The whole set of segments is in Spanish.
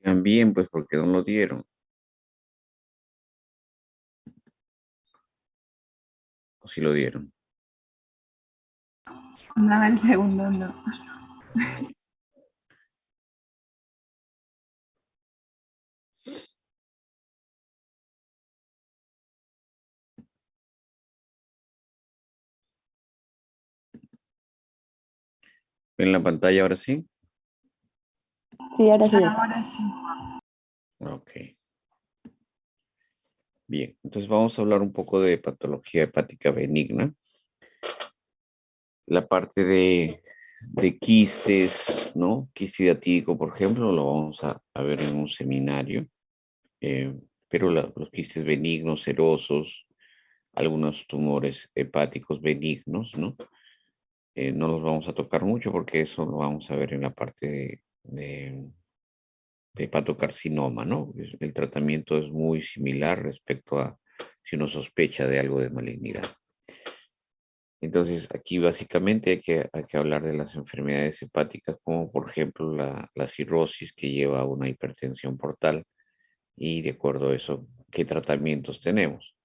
También, pues, porque no lo dieron. O si lo dieron. No, el segundo no. En la pantalla ahora sí. Sí, ahora sí. Ahora sí. Ok. Bien. Entonces vamos a hablar un poco de patología hepática benigna. La parte de quistes, ¿no? Quiste diatídico, por ejemplo, lo vamos a ver en un seminario. eh, pero los quistes benignos, serosos, algunos tumores hepáticos benignos, ¿no? No los vamos a tocar mucho porque eso lo vamos a ver en la parte de hepatocarcinoma, ¿no? El tratamiento es muy similar respecto a si uno sospecha de algo de malignidad. Entonces, aquí básicamente hay que hablar de las enfermedades hepáticas, como por ejemplo la cirrosis que lleva a una hipertensión portal y de acuerdo a eso, qué tratamientos tenemos.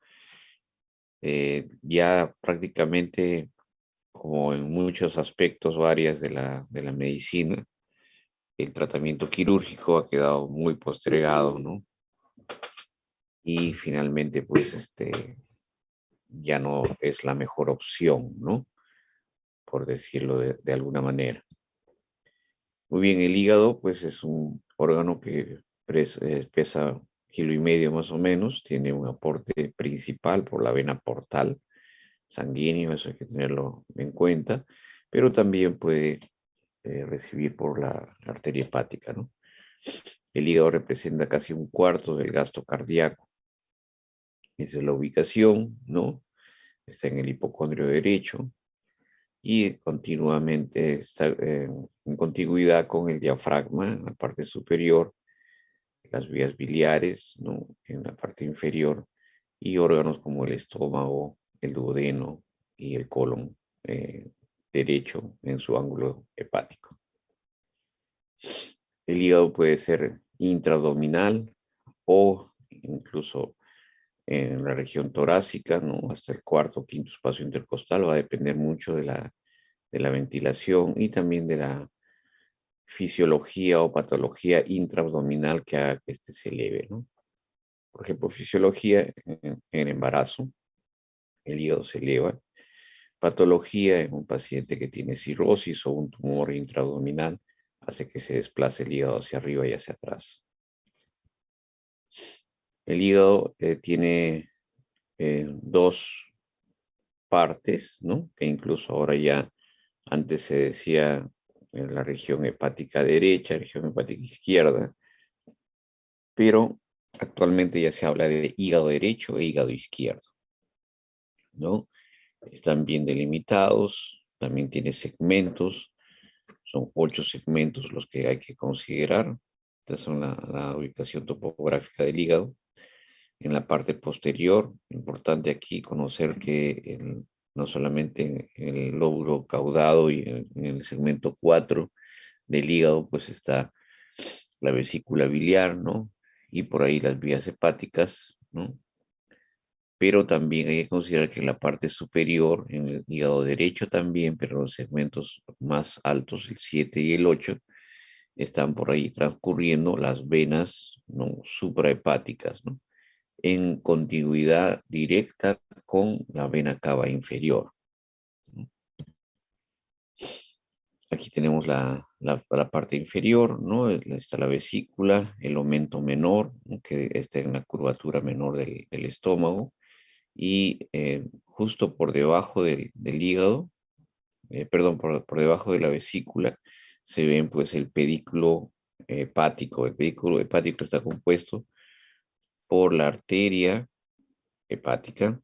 Ya prácticamente, como en muchos aspectos o áreas de la medicina, el tratamiento quirúrgico ha quedado muy postergado, ¿no? Y finalmente, pues, ya no es la mejor opción, ¿no? Por decirlo de alguna manera. Muy bien, el hígado, pues, es un órgano que pesa 1,5 kilos más o menos, tiene un aporte principal por la vena portal sanguíneo, eso hay que tenerlo en cuenta, pero también puede recibir por la arteria hepática, ¿no? El hígado representa casi un cuarto del gasto cardíaco. Esa es la ubicación, ¿no? Está en el hipocondrio derecho y continuamente está en contigüidad con el diafragma en la parte superior, las vías biliares, ¿no? En la parte inferior y órganos como el estómago, el duodeno y el colon derecho en su ángulo hepático. El hígado puede ser intraabdominal o incluso en la región torácica, ¿no? Hasta el cuarto o quinto espacio intercostal, va a depender mucho de la ventilación y también de la fisiología o patología intraabdominal que haga que este se eleve, ¿no? Por ejemplo, fisiología en embarazo, el hígado se eleva. Patología en un paciente que tiene cirrosis o un tumor intraabdominal hace que se desplace el hígado hacia arriba y hacia atrás. El hígado tiene dos partes, ¿no? Que incluso ahora ya, antes se decía en la región hepática derecha, región hepática izquierda, pero actualmente ya se habla de hígado derecho e hígado izquierdo, ¿no? Están bien delimitados, también tiene segmentos, son 8 segmentos los que hay que considerar. Estas son la ubicación topográfica del hígado. En la parte posterior, importante aquí conocer que no solamente en el lóbulo caudado y en el segmento 4 del hígado, pues está la vesícula biliar, ¿no? Y por ahí las vías hepáticas, ¿no? Pero también hay que considerar que en la parte superior, en el hígado derecho también, pero los segmentos más altos, el 7 y el 8, están por ahí transcurriendo las venas, ¿no? Suprahepáticas, ¿no? En contigüidad directa con la vena cava inferior, ¿no? Aquí tenemos la parte inferior, ¿no? Está la vesícula, el omento menor, ¿no? Que está en la curvatura menor del estómago, y justo por debajo del hígado, perdón, por debajo de la vesícula, se ven pues el pedículo hepático. El pedículo hepático está compuesto por la arteria hepática,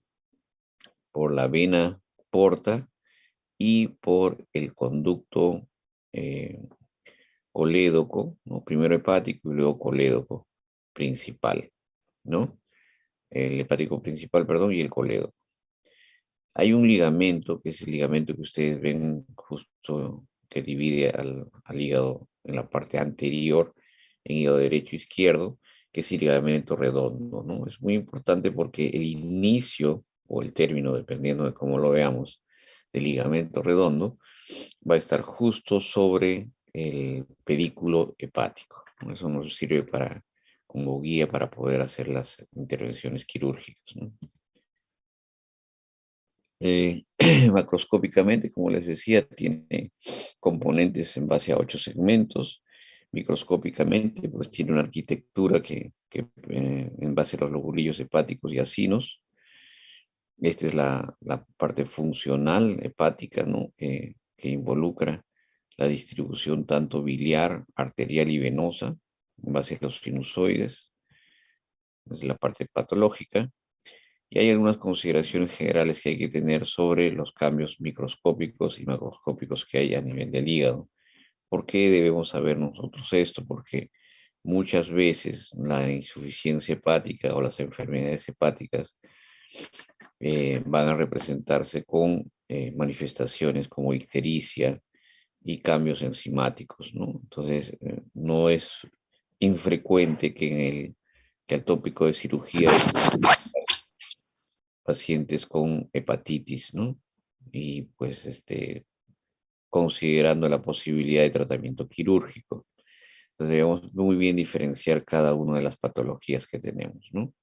por la vena porta y por el conducto eh, colédoco, ¿no? Primero hepático y luego colédoco principal, ¿no? El hepático principal, perdón, y el colédoco. Hay un ligamento, que es el ligamento que ustedes ven justo que divide al hígado en la parte anterior, en hígado derecho e izquierdo, que es el ligamento redondo, ¿no? Es muy importante porque el inicio o el término, dependiendo de cómo lo veamos, del ligamento redondo, va a estar justo sobre el pedículo hepático, ¿no? Eso nos sirve como guía para poder hacer las intervenciones quirúrgicas, ¿no? Eh, Macroscópicamente, como les decía, tiene componentes en base a 8 segmentos. Microscópicamente, pues tiene una arquitectura que en base a los lobulillos hepáticos y acinos. Esta es la parte funcional hepática, ¿no? Que involucra la distribución tanto biliar, arterial y venosa, en base a los sinusoides. Es la parte patológica. Y hay algunas consideraciones generales que hay que tener sobre los cambios microscópicos y macroscópicos que hay a nivel del hígado. ¿Por qué debemos saber nosotros esto? Porque muchas veces la insuficiencia hepática o las enfermedades hepáticas van a representarse con manifestaciones como ictericia y cambios enzimáticos, ¿no? Entonces, no es infrecuente que al tópico de cirugía pacientes con hepatitis, ¿no? Y pues considerando la posibilidad de tratamiento quirúrgico. Entonces debemos muy bien diferenciar cada una de las patologías que tenemos, ¿no?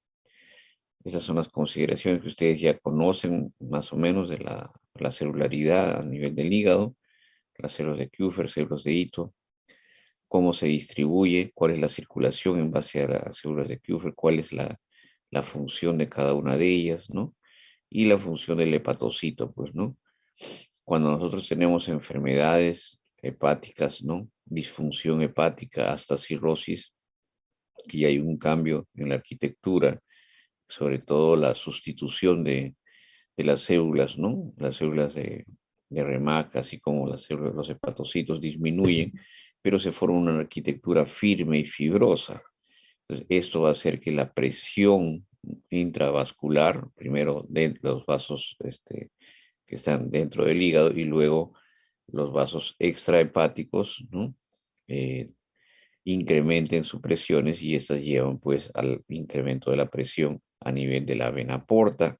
Esas son las consideraciones que ustedes ya conocen más o menos de la celularidad a nivel del hígado, las células de Kupffer, células de Ito, cómo se distribuye, cuál es la circulación en base a las células de Kupffer, cuál es la función de cada una de ellas, ¿no? Y la función del hepatocito, pues, ¿no? Cuando nosotros tenemos enfermedades hepáticas, ¿no? Disfunción hepática hasta cirrosis, que hay un cambio en la arquitectura, sobre todo la sustitución de las células, ¿no? Las células de Remac, así como las células, los hepatocitos disminuyen, pero se forma una arquitectura firme y fibrosa. Entonces, esto va a hacer que la presión intravascular, primero de los vasos que están dentro del hígado y luego los vasos extrahepáticos, ¿no? Eh, incrementen sus presiones y estas llevan pues al incremento de la presión a nivel de la vena porta.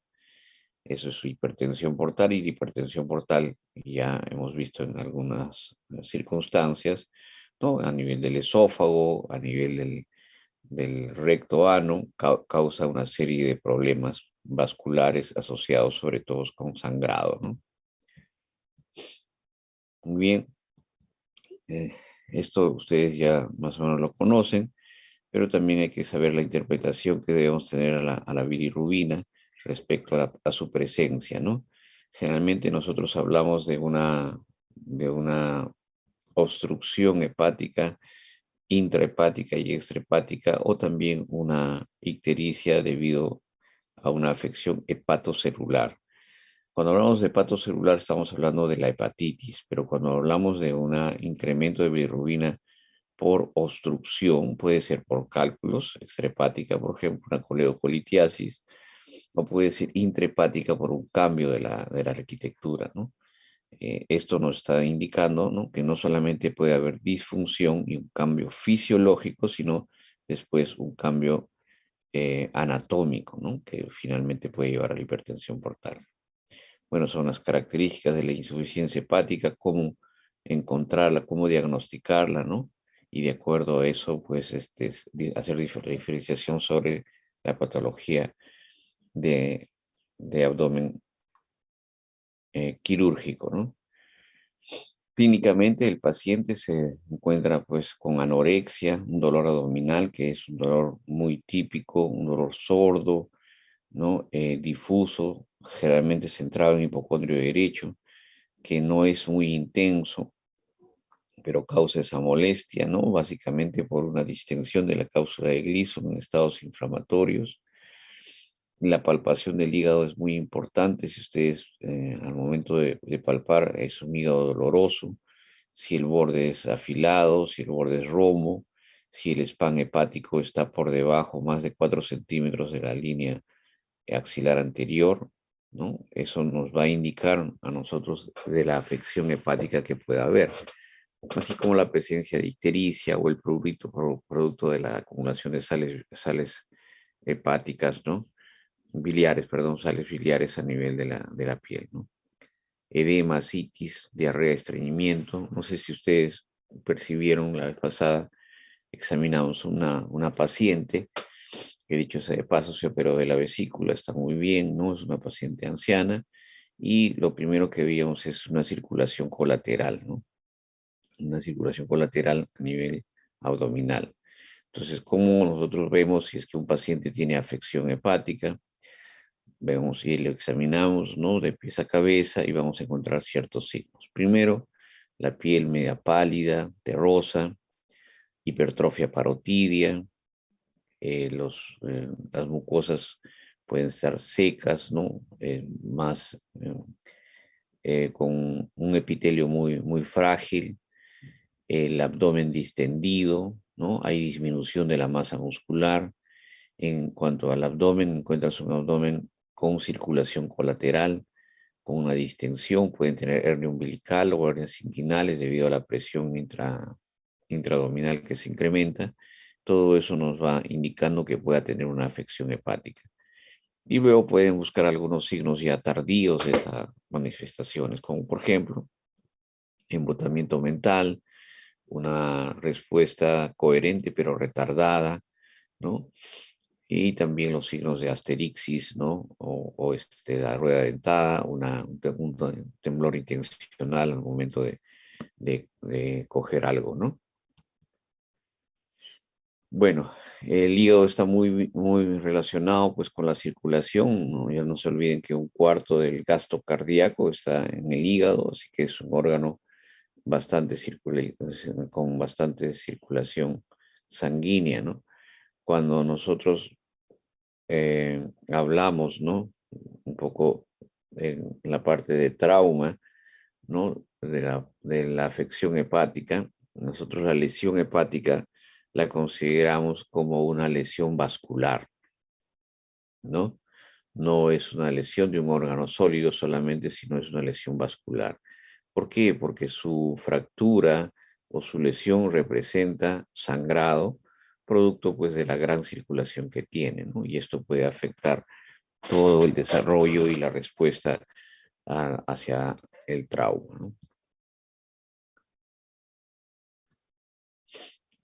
Eso es hipertensión portal, y la hipertensión portal ya hemos visto en algunas circunstancias, ¿no? A nivel del esófago, a nivel del recto ano, causa una serie de problemas vasculares asociados sobre todo con sangrado, ¿no? Muy bien, eh, esto ustedes ya más o menos lo conocen, pero también hay que saber la interpretación que debemos tener a la bilirrubina respecto a su presencia, ¿no? Generalmente nosotros hablamos de una obstrucción hepática, intrahepática y extrahepática, o también una ictericia debido a una afección hepatocelular. Cuando hablamos de hepatocelular estamos hablando de la hepatitis, pero cuando hablamos de un incremento de bilirrubina por obstrucción, puede ser por cálculos, extrahepática, por ejemplo, una coleocolitiasis, o puede ser intrahepática por un cambio de la arquitectura, ¿no? Esto nos está indicando, ¿no? Que no solamente puede haber disfunción y un cambio fisiológico, sino después un cambio anatómico, ¿no? Que finalmente puede llevar a la hipertensión portal. Bueno, son las características de la insuficiencia hepática, cómo encontrarla, cómo diagnosticarla, ¿no? Y de acuerdo a eso, pues, hacer diferenciación sobre la patología de, de abdomen quirúrgico, ¿no? Clínicamente, el paciente se encuentra, pues, con anorexia, un dolor abdominal, que es un dolor muy típico, un dolor sordo, ¿no? Difuso, generalmente centrado en hipocondrio derecho, que no es muy intenso, pero causa esa molestia, ¿no? Básicamente por una distensión de la cápsula de Gleason en estados inflamatorios. La palpación del hígado es muy importante. Si ustedes al momento de palpar es un hígado doloroso, si el borde es afilado, si el borde es romo, si el spam hepático está por debajo más de 4 centímetros de la línea axilar anterior, ¿no? Eso nos va a indicar a nosotros de la afección hepática que pueda haber. así como la presencia de ictericia o el prurito producto de la acumulación de sales hepáticas, ¿no? Biliares, perdón, sales biliares a nivel de la piel, ¿no? Edema, citis, diarrea, estreñimiento. No sé si ustedes percibieron la vez pasada, examinamos una paciente que dicho sea de paso se operó de la vesícula, está muy bien, ¿no? Es una paciente anciana y lo primero que vimos es una circulación colateral, ¿no? Una circulación colateral a nivel abdominal. Entonces, ¿cómo nosotros vemos si es que un paciente tiene afección hepática? Vemos y lo examinamos, ¿no? De pies a cabeza y vamos a encontrar ciertos signos. Primero, la piel media pálida, terrosa, hipertrofia parotidia, las mucosas pueden estar secas, ¿no? Con un epitelio muy frágil, el abdomen distendido, ¿no? Hay disminución de la masa muscular. En cuanto al abdomen, encuentras un abdomen con circulación colateral, con una distensión, pueden tener hernia umbilical o hernias inguinales debido a la presión intraabdominal que se incrementa. Todo eso nos va indicando que pueda tener una afección hepática. Y luego pueden buscar algunos signos ya tardíos de estas manifestaciones, como por ejemplo, embotamiento mental, una respuesta coherente pero retardada, ¿no? Y también los signos de asterixis, ¿no? La rueda dentada, un temblor intencional al momento de coger algo, ¿no? Bueno, el hígado está muy relacionado pues con la circulación, ¿no? Ya no se olviden que un cuarto del gasto cardíaco está en el hígado, así que es un órgano con bastante circulación sanguínea, ¿no? Cuando nosotros hablamos, ¿no? Un poco en la parte de trauma, ¿no? De la afección hepática. Nosotros la lesión hepática la consideramos como una lesión vascular, ¿no? No es una lesión de un órgano sólido solamente, sino es una lesión vascular. ¿Por qué? Porque su fractura o su lesión representa sangrado, producto pues de la gran circulación que tiene, ¿no? Y esto puede afectar todo el desarrollo y la respuesta hacia el trauma, ¿no?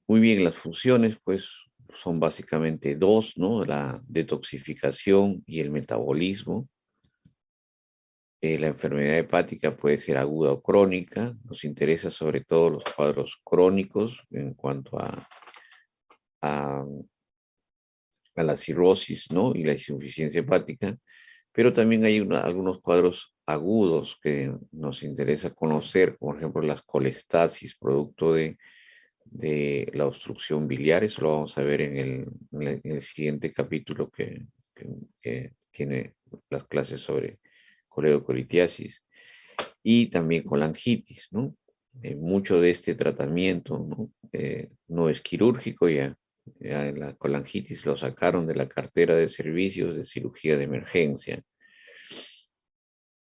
Muy bien, las funciones pues son básicamente dos, ¿no? La detoxificación y el metabolismo. La enfermedad hepática puede ser aguda o crónica. Nos interesa sobre todo los cuadros crónicos en cuanto a, a la cirrosis, ¿no? Y la insuficiencia hepática, pero también hay algunos cuadros agudos que nos interesa conocer, por ejemplo, las colestasis, producto de la obstrucción biliar. Eso lo vamos a ver en el siguiente capítulo que tiene las clases sobre coledocolitiasis y también colangitis, ¿no? Mucho de este tratamiento, ¿no? No es quirúrgico ya. Ya la colangitis lo sacaron de la cartera de servicios de cirugía de emergencia.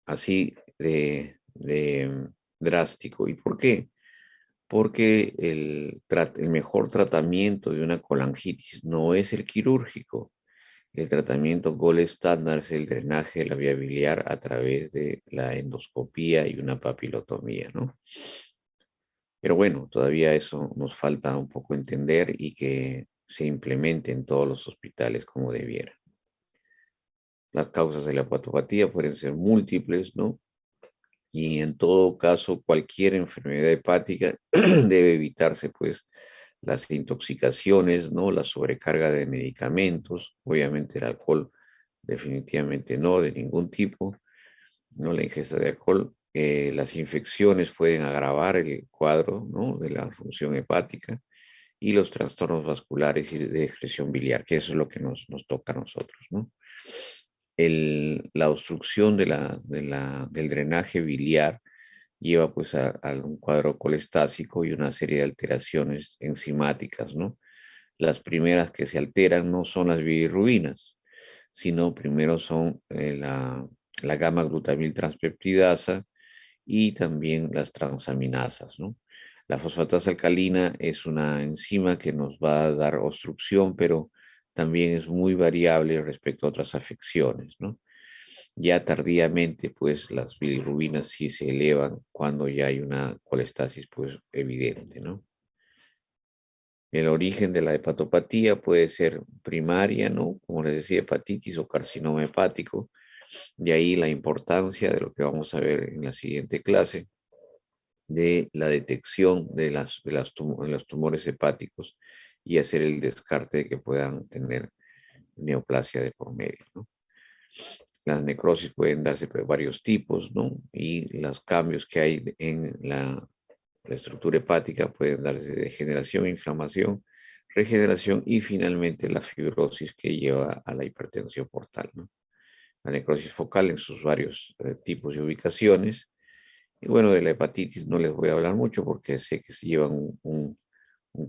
Así de drástico. ¿Y por qué? Porque el mejor tratamiento de una colangitis no es el quirúrgico. El tratamiento gold estándar es el drenaje de la vía biliar a través de la endoscopía y una papilotomía, ¿no? Pero bueno, todavía eso nos falta un poco entender y que se implemente en todos los hospitales como debiera. Las causas de la hepatopatía pueden ser múltiples, ¿no? Y en todo caso, cualquier enfermedad hepática debe evitarse, pues, las intoxicaciones, ¿no? La sobrecarga de medicamentos, obviamente el alcohol, definitivamente no, de ningún tipo, ¿no? La ingesta de alcohol, las infecciones pueden agravar el cuadro, ¿no? De la función hepática y los trastornos vasculares y de excreción biliar, que eso es lo que nos toca a nosotros, ¿no? La obstrucción del drenaje biliar lleva pues a un cuadro colestásico y una serie de alteraciones enzimáticas, ¿no? Las primeras que se alteran no son las bilirrubinas, sino primero son la gamma glutamil transpeptidasa y también las transaminasas, ¿no? La fosfatasa alcalina es una enzima que nos va a dar obstrucción, pero también es muy variable respecto a otras afecciones, ¿no? Ya tardíamente, pues las bilirrubinas sí se elevan cuando ya hay una colestasis, pues evidente, ¿no? El origen de la hepatopatía puede ser primaria, ¿no? Como les decía, hepatitis o carcinoma hepático. De ahí la importancia de lo que vamos a ver en la siguiente clase, de la detección de los tumores hepáticos y hacer el descarte de que puedan tener neoplasia de por medio, ¿no? Las necrosis pueden darse por varios tipos, ¿no? Y los cambios que hay en la estructura hepática pueden darse de degeneración, inflamación, regeneración y finalmente la fibrosis que lleva a la hipertensión portal, ¿no? La necrosis focal en sus varios tipos y ubicaciones. Y bueno, de la hepatitis no les voy a hablar mucho porque sé que se llevan un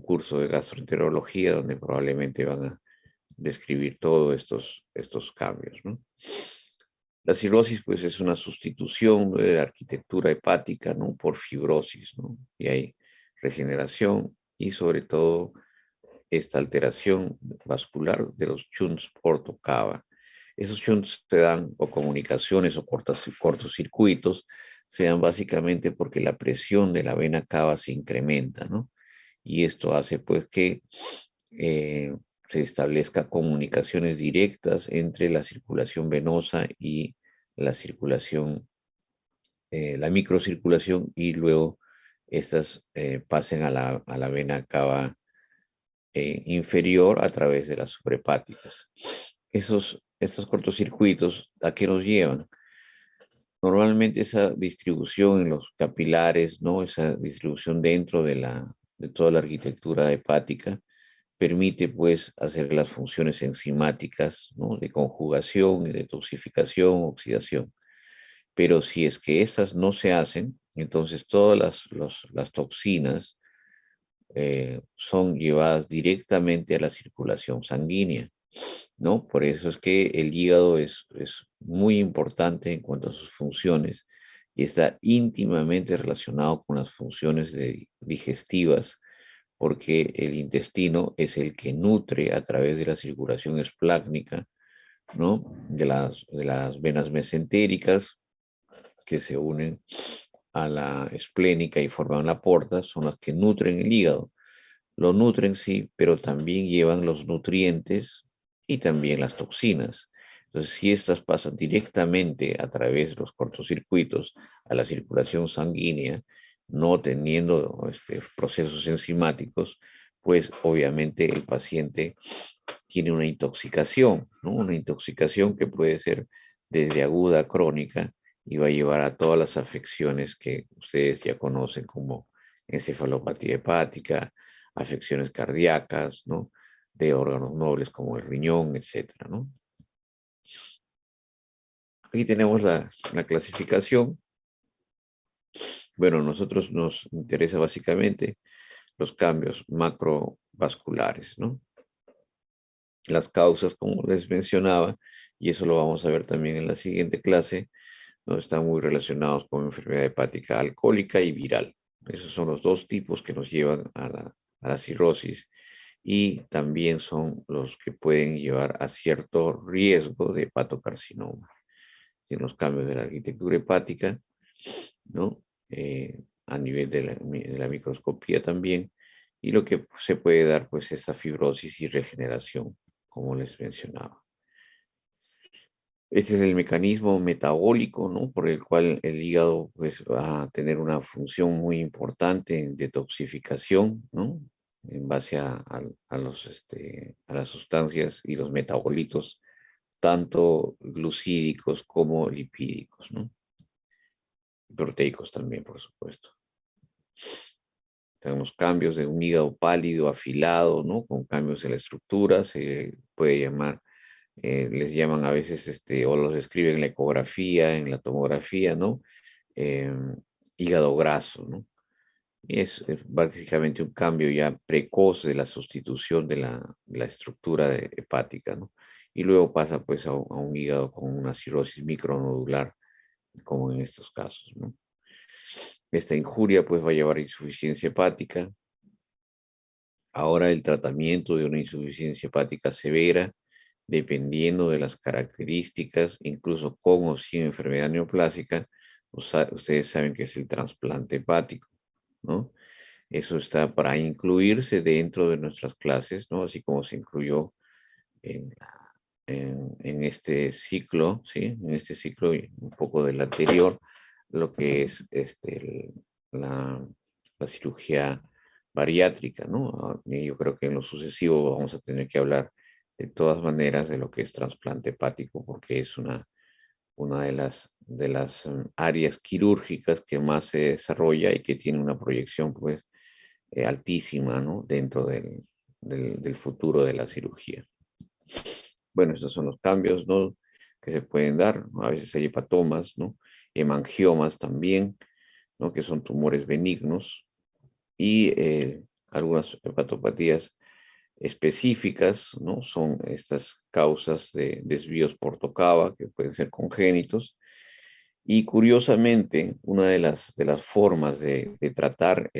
curso de gastroenterología donde probablemente van a describir todos estos cambios, ¿no? La cirrosis, pues, es una sustitución de la arquitectura hepática, ¿no? Por fibrosis, ¿no? Y hay regeneración y sobre todo esta alteración vascular de los shunts porto-cava. Esos shunts se dan, o comunicaciones o cortocircuitos, se dan básicamente porque la presión de la vena cava se incrementa, ¿no? Y esto hace, pues, que se establezca comunicaciones directas entre la circulación venosa y la circulación, la microcirculación, y luego estas pasen a la vena cava inferior a través de las suprahepáticas. Estos cortocircuitos, ¿a qué nos llevan? Normalmente esa distribución en los capilares, ¿no? Esa distribución dentro de toda la arquitectura hepática, permite pues hacer las funciones enzimáticas, ¿no? De conjugación, y detoxificación, oxidación. Pero si es que estas no se hacen, entonces todas las toxinas son llevadas directamente a la circulación sanguínea, ¿no? Por eso es que el hígado es muy importante en cuanto a sus funciones y está íntimamente relacionado con las funciones digestivas, porque el intestino es el que nutre a través de la circulación esplácnica, ¿no? De las venas mesentéricas que se unen a la esplénica y forman la porta, son las que nutren el hígado. Lo nutren, sí, pero también llevan los nutrientes y también las toxinas. Entonces, si estas pasan directamente a través de los cortocircuitos a la circulación sanguínea, no teniendo procesos enzimáticos, pues obviamente el paciente tiene una intoxicación, ¿no? Una intoxicación que puede ser desde aguda a crónica y va a llevar a todas las afecciones que ustedes ya conocen como encefalopatía hepática, afecciones cardíacas, ¿no? De órganos nobles como el riñón, etcétera, ¿no? Aquí tenemos la clasificación. Bueno, a nosotros nos interesa básicamente los cambios macrovasculares, ¿no? Las causas, como les mencionaba, y eso lo vamos a ver también en la siguiente clase, no están muy relacionados con enfermedad hepática alcohólica y viral. Esos son los dos tipos que nos llevan a la cirrosis, y también son los que pueden llevar a cierto riesgo de hepatocarcinoma. En los cambios de la arquitectura hepática, ¿no? A nivel de la microscopía también, y lo que se puede dar, pues, esta fibrosis y regeneración, como les mencionaba. Este es el mecanismo metabólico, ¿no? Por el cual el hígado, pues, va a tener una función muy importante en detoxificación, ¿no? En base a las sustancias y los metabolitos, tanto glucídicos como lipídicos, ¿no? Proteicos también, por supuesto. Tenemos cambios de un hígado pálido, afilado, ¿no? Con cambios en la estructura, se puede llamar, les llaman a veces, o los describen en la ecografía, en la tomografía, ¿no? Hígado graso, ¿no? Y es básicamente un cambio ya precoz de la sustitución de la estructura hepática, ¿no? Y luego pasa pues a un hígado con una cirrosis micronodular, como en estos casos, ¿no? Esta injuria pues va a llevar a insuficiencia hepática. Ahora el tratamiento de una insuficiencia hepática severa, dependiendo de las características, incluso con o sin enfermedad neoplásica, ustedes saben que es el trasplante hepático, ¿no? Eso está para incluirse dentro de nuestras clases, ¿no? Así como se incluyó en, en este ciclo, ¿sí? En este ciclo y un poco del anterior, lo que es la cirugía bariátrica, ¿no? Y yo creo que en lo sucesivo vamos a tener que hablar de todas maneras de lo que es trasplante hepático, porque es una de las áreas quirúrgicas que más se desarrolla y que tiene una proyección, pues, altísima, ¿no? Dentro del futuro de la cirugía. Bueno, estos son los cambios, ¿no? Que se pueden dar, ¿no? A veces hay hepatomas, ¿no? Hemangiomas también, ¿no? Que son tumores benignos y algunas hepatopatías específicas, ¿no? Son estas causas de desvíos por Tocaba que pueden ser congénitos. Y curiosamente, una de las formas de tratar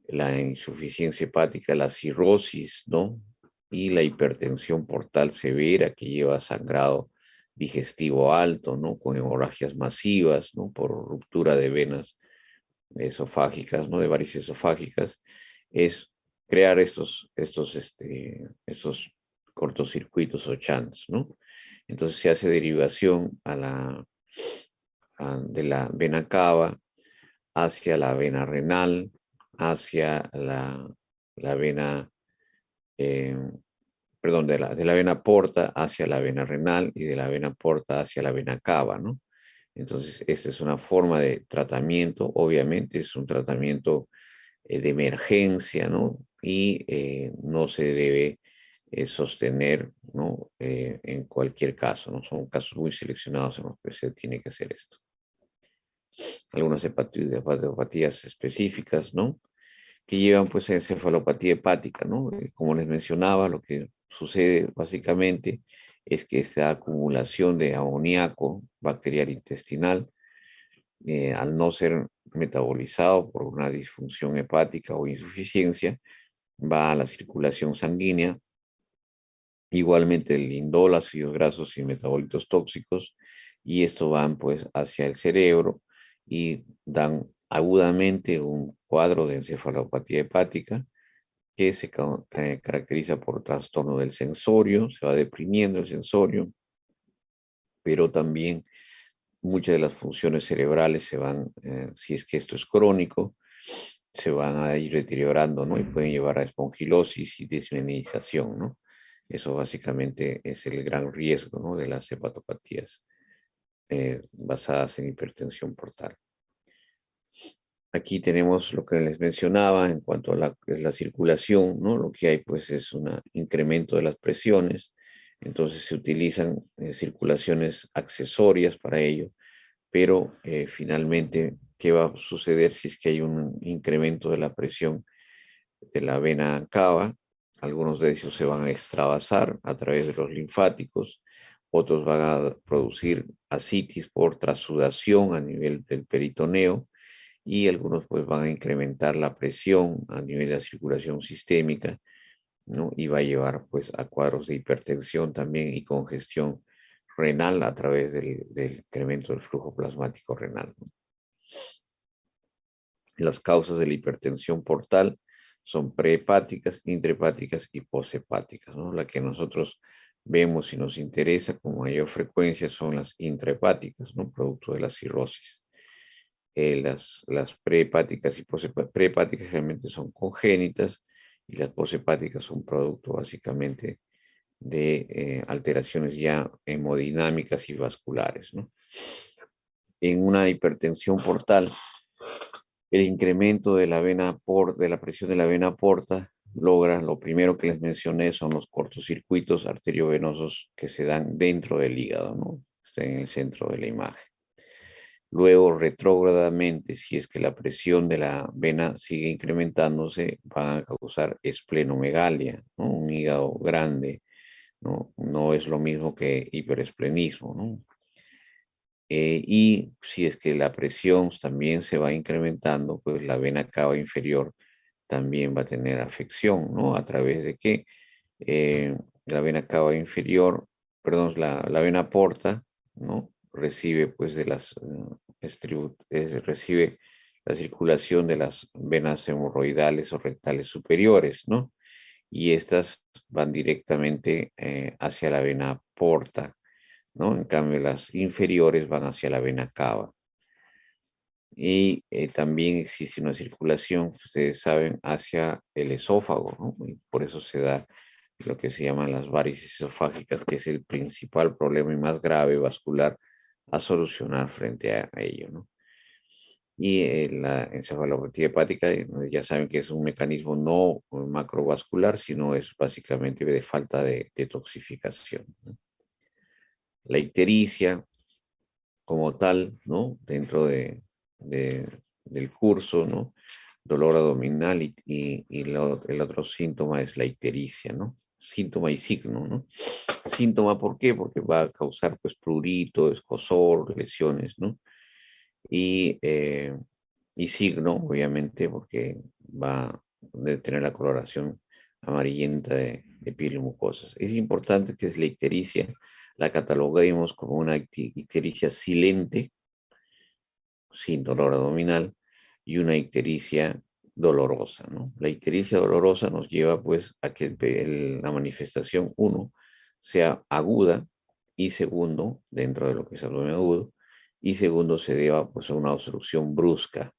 la insuficiencia hepática, la cirrosis, ¿no? Y la hipertensión portal severa que lleva a sangrado digestivo alto, ¿no? Con hemorragias masivas, ¿no? Por ruptura de venas esofágicas, ¿no? De varices esofágicas, es crear estos cortocircuitos o shunts, ¿no? Entonces se hace derivación de la vena cava hacia la vena renal, hacia la vena, eh, perdón, de la vena porta hacia la vena renal y de la vena porta hacia la vena cava, ¿no? Entonces, esta es una forma de tratamiento, obviamente es un tratamiento de emergencia, ¿no? Y no se debe sostener, ¿no? En cualquier caso, ¿no? Son casos muy seleccionados en los que se tiene que hacer esto. Algunas hepatopatías específicas, ¿no? Que llevan pues a encefalopatía hepática, ¿no? Como les mencionaba, lo que sucede básicamente es que esta acumulación de amoníaco bacterial intestinal, al no ser metabolizado por una disfunción hepática o insuficiencia, va a la circulación sanguínea. Igualmente el indol, ácidos grasos y metabolitos tóxicos, y esto van pues hacia el cerebro y dan agudamente un cuadro de encefalopatía hepática que se caracteriza por trastorno del sensorio, se va deprimiendo el sensorio, pero también muchas de las funciones cerebrales se van, si es que esto es crónico, se van a ir deteriorando, ¿no? Y pueden llevar a espongilosis y desmineralización, ¿no? Eso básicamente es el gran riesgo, ¿no? De las hepatopatías basadas en hipertensión portal. Aquí tenemos lo que les mencionaba en cuanto a la circulación, ¿no? Lo que hay pues es un incremento de las presiones, entonces se utilizan circulaciones accesorias para ello, pero finalmente, ¿qué va a suceder si es que hay un incremento de la presión de la vena cava? Algunos de ellos se van a extravasar a través de los linfáticos, otros van a producir ascitis por trasudación a nivel del peritoneo, y algunos pues van a incrementar la presión a nivel de la circulación sistémica, ¿no? Y va a llevar pues a cuadros de hipertensión también y congestión renal a través del incremento del flujo plasmático renal, ¿no? Las causas de la hipertensión portal son prehepáticas, intrahepáticas y poshepáticas, ¿no? La que nosotros vemos y nos interesa con mayor frecuencia son las intrahepáticas, ¿no? Producto de la cirrosis. Las prehepáticas y prehepáticas realmente son congénitas y las poshepáticas son producto básicamente de alteraciones ya hemodinámicas y vasculares, ¿no? En una hipertensión portal, el incremento de de la presión de la vena porta logra, lo primero que les mencioné son los cortocircuitos arteriovenosos que se dan dentro del hígado, ¿no? Está en el centro de la imagen. Luego, retrógradamente, si es que la presión de la vena sigue incrementándose, van a causar esplenomegalia, ¿no? Un hígado grande, ¿no? No es lo mismo que hiperesplenismo, ¿no? Y si es que la presión también se va incrementando, pues la vena cava inferior también va a tener afección, ¿no? ¿A través de qué? Eh, la vena cava inferior, perdón, la vena porta, ¿no? Recibe pues de las, recibe la circulación de las venas hemorroidales o rectales superiores, ¿no? Y estas van directamente hacia la vena porta, ¿no? En cambio, las inferiores van hacia la vena cava. Y también existe una circulación, ustedes saben, hacia el esófago, ¿no? Y por eso se da lo que se llaman las varices esofágicas, que es el principal problema y más grave vascular a solucionar frente a ello, ¿no? Y la encefalopatía hepática, ya saben que es un mecanismo no macrovascular, sino es básicamente de falta de detoxificación, ¿no? La ictericia, como tal, ¿no? Dentro del curso, ¿no? Dolor abdominal el otro síntoma es la ictericia, ¿no? Síntoma y signo, ¿no? Síntoma, ¿por qué? Porque va a causar, pues, prurito, escozor, lesiones, ¿no? Y, eh, y signo, obviamente, porque va a tener la coloración amarillenta de piel y mucosas. Es importante que es la ictericia la cataloguemos como una ictericia silente, sin dolor abdominal, y una ictericia dolorosa, ¿no? La ictericia dolorosa nos lleva pues a que la manifestación, uno, sea aguda, y segundo, dentro de lo que es abdomen agudo, y segundo, se deba pues a una obstrucción brusca,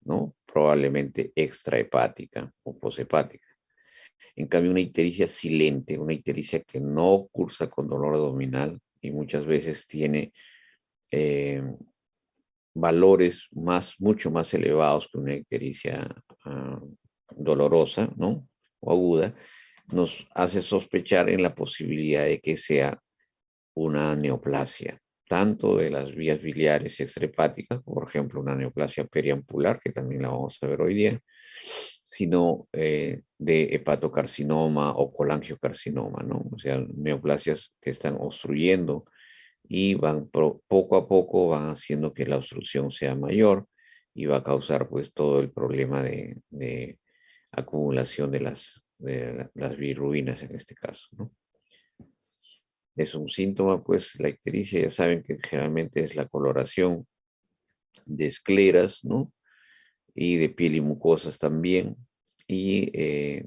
¿no? Probablemente extrahepática o poshepática. En cambio, una ictericia silente, una ictericia que no cursa con dolor abdominal y muchas veces tiene eh, valores mucho más elevados que una ictericia dolorosa, ¿no? O aguda, nos hace sospechar en la posibilidad de que sea una neoplasia, tanto de las vías biliares extrahepáticas, por ejemplo, una neoplasia periampular, que también la vamos a ver hoy día, sino de hepatocarcinoma o colangiocarcinoma, ¿no? O sea, neoplasias que están obstruyendo y van poco a poco van haciendo que la obstrucción sea mayor y va a causar pues todo el problema de acumulación de las bilirrubinas en este caso, ¿no? Es un síntoma, pues la ictericia, ya saben que generalmente es la coloración de escleras, ¿no? Y de piel y mucosas también, y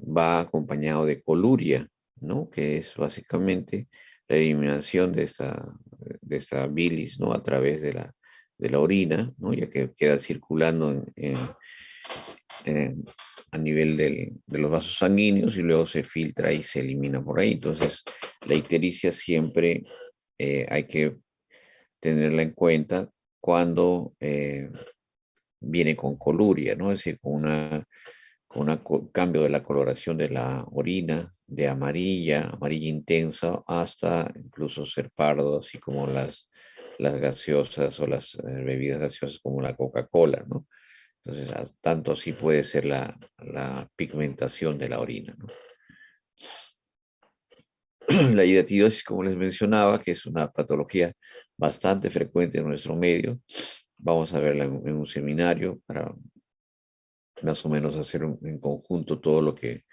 va acompañado de coluria, ¿no? Que es básicamente la eliminación de esta bilis, ¿no? A través de la orina, ¿no? Ya que queda circulando en- a nivel de los vasos sanguíneos y luego se filtra y se elimina por ahí. Entonces, la ictericia siempre hay que tenerla en cuenta cuando viene con coluria, ¿no? Es decir, con un cambio de la coloración de la orina, de amarilla, amarilla intensa, hasta incluso ser pardo, así como las gaseosas o las bebidas gaseosas como la Coca-Cola, ¿no? Entonces, tanto así puede ser la pigmentación de la orina, ¿no? La hidatidosis, como les mencionaba, que es una patología bastante frecuente en nuestro medio. Vamos a verla en un seminario para más o menos hacer en conjunto todo lo que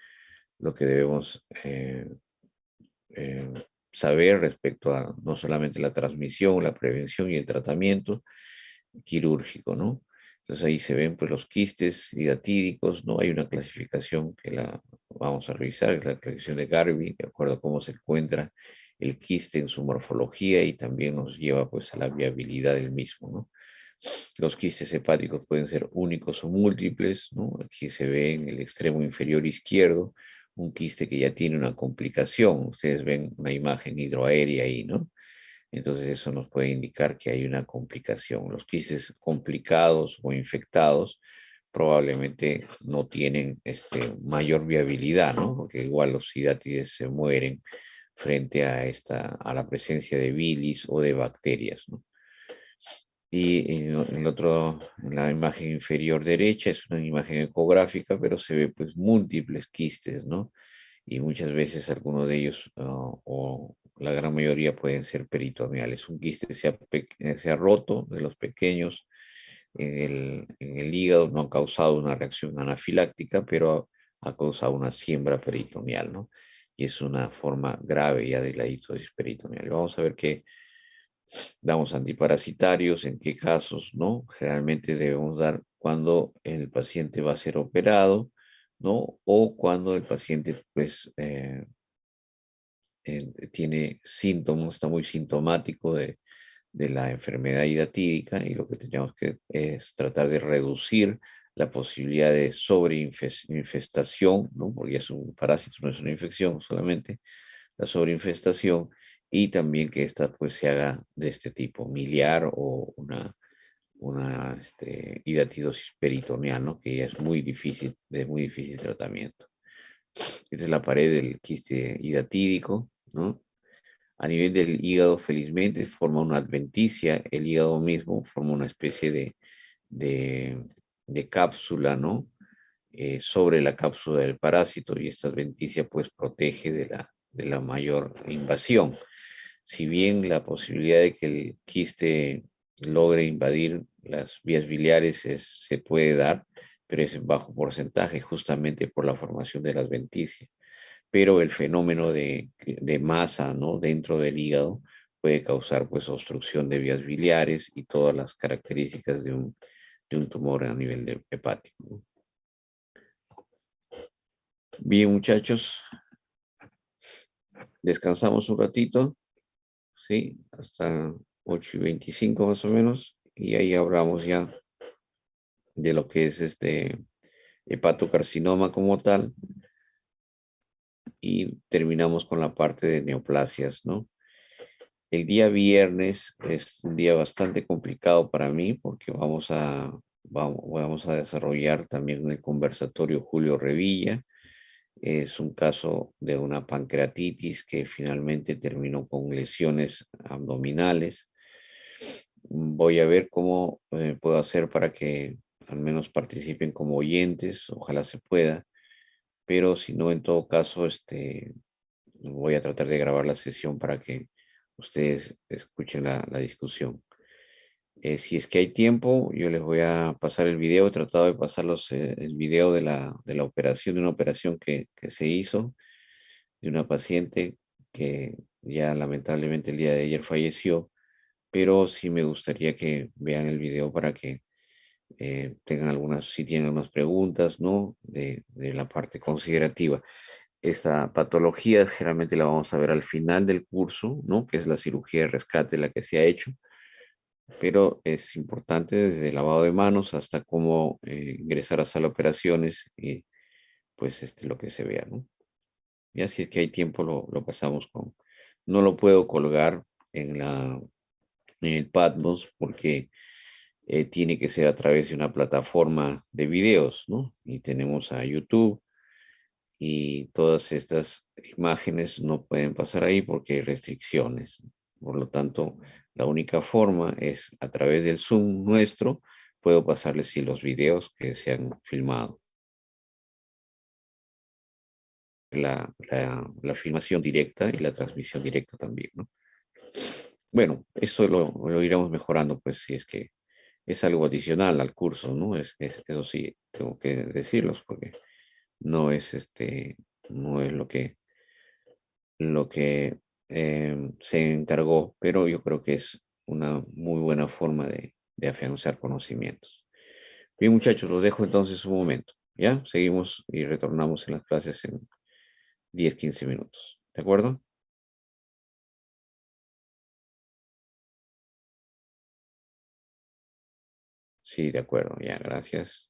debemos eh, saber respecto a no solamente la transmisión, la prevención y el tratamiento quirúrgico, ¿no? Entonces ahí se ven pues los quistes hidatídicos, ¿no? Hay una clasificación que la vamos a revisar, es la clasificación de Garvey, de acuerdo a cómo se encuentra el quiste en su morfología y también nos lleva pues a la viabilidad del mismo, ¿no? Los quistes hepáticos pueden ser únicos o múltiples, ¿no? Aquí se ve en el extremo inferior izquierdo un quiste que ya tiene una complicación. Ustedes ven una imagen hidroaérea ahí, ¿no? Entonces eso nos puede indicar que hay una complicación. Los quistes complicados o infectados probablemente no tienen mayor viabilidad, ¿no? Porque igual los hidátides se mueren frente a la presencia de bilis o de bacterias, ¿no? Y en la imagen inferior derecha es una imagen ecográfica, pero se ve pues múltiples quistes, ¿no? Y muchas veces alguno de ellos o la gran mayoría pueden ser peritoneales. Un quiste se ha roto de los pequeños en el hígado, no ha causado una reacción anafiláctica, pero ha causado una siembra peritoneal, ¿no? Y es una forma grave ya de la hitosis peritoneal. Vamos a ver qué damos antiparasitarios, en qué casos, ¿no? Generalmente debemos dar cuando el paciente va a ser operado, ¿no? O cuando el paciente, pues, tiene síntomas, está muy sintomático de la enfermedad hidatídica y lo que tenemos que es tratar de reducir la posibilidad de sobreinfestación, ¿no? Porque es un parásito, no es una infección solamente, la sobreinfestación y también que esta pues se haga de este tipo, miliar o una hidatidosis peritoneal, ¿no? Que ya es muy difícil, de muy difícil tratamiento. Esta es la pared del quiste hidatídico, ¿no? A nivel del hígado, felizmente, forma una adventicia. El hígado mismo forma una especie de, de cápsula, ¿no? Sobre la cápsula del parásito y esta adventicia pues protege de la mayor invasión. Si bien la posibilidad de que el quiste logre invadir las vías biliares se puede dar, pero es en bajo porcentaje justamente por la formación de la adventicia, pero el fenómeno de masa, ¿no? Dentro del hígado puede causar pues obstrucción de vías biliares y todas las características de un tumor a nivel hepático, ¿no? Bien, muchachos, descansamos un ratito, ¿sí? Hasta 8:25 más o menos, y ahí hablamos ya de lo que es este hepatocarcinoma como tal, y terminamos con la parte de neoplasias, ¿no? El día viernes es un día bastante complicado para mí porque vamos a desarrollar también el conversatorio Julio Revilla. Es un caso de una pancreatitis que finalmente terminó con lesiones abdominales. Voy a ver cómo puedo hacer para que al menos participen como oyentes, ojalá se pueda, pero si no, en todo caso, voy a tratar de grabar la sesión para que ustedes escuchen la discusión. Si es que hay tiempo, yo les voy a pasar el video. He tratado de pasarlos el video de la operación, de una operación que se hizo de una paciente que ya lamentablemente el día de ayer falleció, pero sí me gustaría que vean el video para que tengan algunas, si tienen algunas preguntas, ¿no? De la parte considerativa. Esta patología generalmente la vamos a ver al final del curso, ¿no? Que es la cirugía de rescate la que se ha hecho, pero es importante desde el lavado de manos hasta cómo ingresar a sala de operaciones y pues lo que se vea, ¿no? Y así es que hay tiempo lo pasamos con. No lo puedo colgar en en el Patmos porque tiene que ser a través de una plataforma de videos, ¿no? Y tenemos a YouTube y todas estas imágenes no pueden pasar ahí porque hay restricciones. Por lo tanto, la única forma es a través del Zoom nuestro, puedo pasarles sí, los videos que se han filmado. La filmación directa y la transmisión directa también, ¿no? Bueno, eso lo iremos mejorando, pues si es que es algo adicional al curso, ¿no? Eso sí, tengo que decirlos porque no es no es lo que se encargó, pero yo creo que es una muy buena forma de afianzar conocimientos. Bien, muchachos, los dejo entonces un momento, ¿ya? Seguimos y retornamos en las clases en 10-15 minutos, ¿de acuerdo? Sí, de acuerdo, ya, gracias.